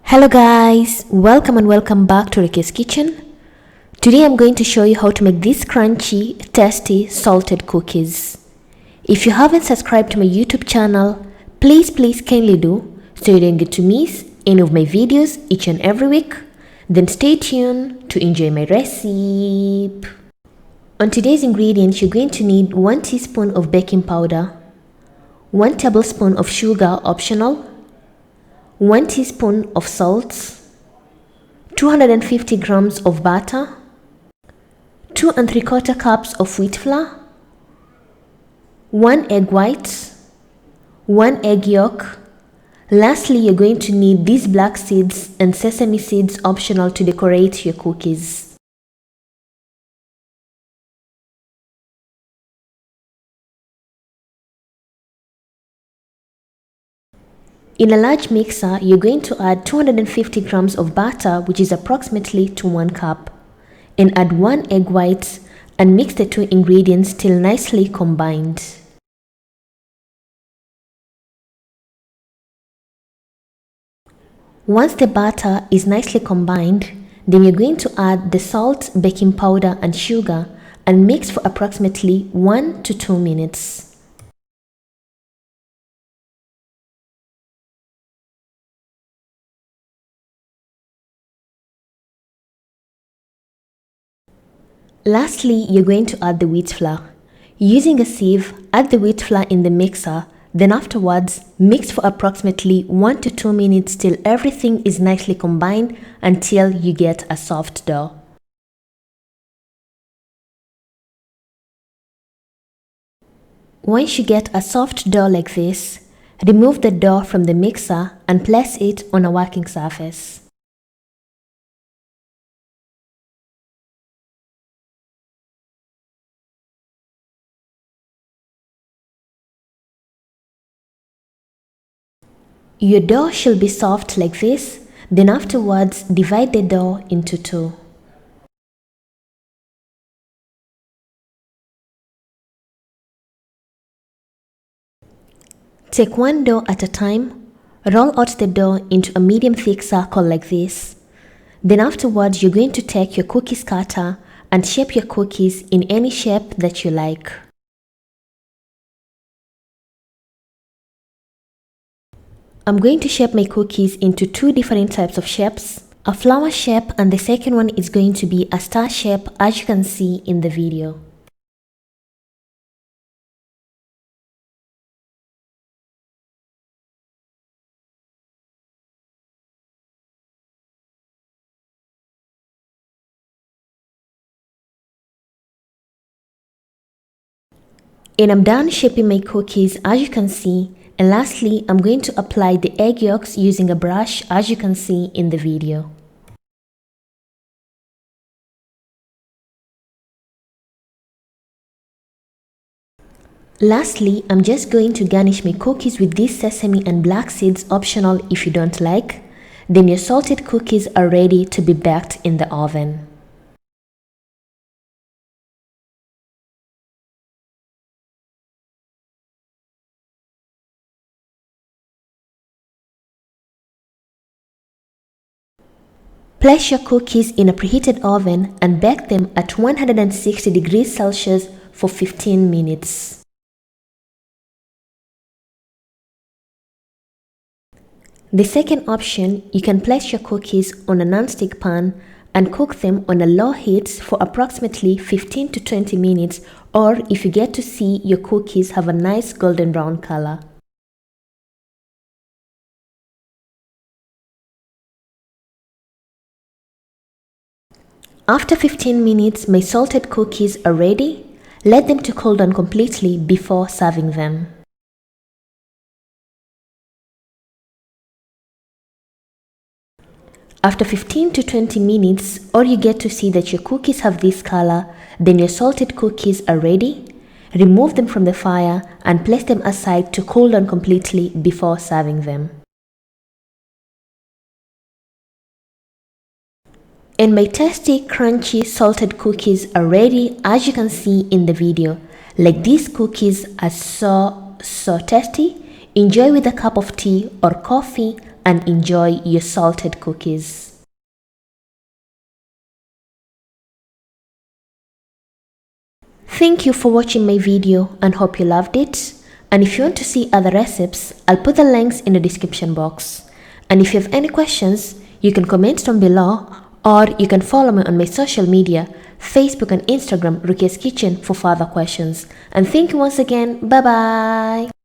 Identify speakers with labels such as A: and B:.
A: Hello guys, welcome and welcome back to Rukias kitchen. Today I'm going to show you how to make these crunchy, tasty, salted cookies. If you haven't subscribed to my YouTube channel, please kindly do so you don't get to miss any of my videos each and every week. Then stay tuned to enjoy my recipe. On today's ingredients, you're going to need 1 teaspoon of baking powder, 1 tablespoon of sugar optional, 1 teaspoon of salt, 250 grams of butter, 2 3/4 cups of wheat flour, 1 egg white, 1 egg yolk. Lastly, you're going to need these black seeds and sesame seeds optional to decorate your cookies. In a large mixer, you're going to add 250 grams of butter, which is approximately to 1 cup, and add 1 egg white and mix the two ingredients till nicely combined. Once the butter is nicely combined, then you're going to add the salt, baking powder and sugar and mix for approximately 1 to 2 minutes. Lastly, you're going to add the wheat flour. Using a sieve, add the wheat flour in the mixer, then afterwards mix for approximately 1 to 2 minutes till everything is nicely combined until you get a soft dough. Once you get a soft dough like this, remove the dough from the mixer and place it on a working surface. Your dough should be soft like this, then afterwards divide the dough into 2. Take one dough at a time, roll out the dough into a medium thick circle like this. Then afterwards you're going to take your cookies cutter and shape your cookies in any shape that you like. I'm going to shape my cookies into 2 different types of shapes, a flower shape and the second one is going to be a star shape, as you can see in the video. And I'm done shaping my cookies, as you can see. And lastly, I'm going to apply the egg yolks using a brush, as you can see in the video. Lastly, I'm just going to garnish my cookies with this sesame and black seeds, optional if you don't like. Then your salted cookies are ready to be baked in the oven. Place your cookies in a preheated oven and bake them at 160 degrees Celsius for 15 minutes. The second option, you can place your cookies on a non-stick pan and cook them on a low heat for approximately 15 to 20 minutes, or if you get to see your cookies have a nice golden brown color. After 15 minutes, my salted cookies are ready. Let them to cool down completely before serving them. After 15 to 20 minutes, or you get to see that your cookies have this color, then your salted cookies are ready. Remove them from the fire and place them aside to cool down completely before serving them. And my tasty, crunchy, salted cookies are ready, as you can see in the video. Like, these cookies are so tasty. Enjoy with a cup of tea or coffee and enjoy your salted cookies. Thank you for watching my video and hope you loved it. And if you want to see other recipes, I'll put the links in the description box. And if you have any questions, you can comment down below, or you can follow me on my social media, Facebook and Instagram, Rukias Kitchen, for further questions. And thank you once again. Bye bye.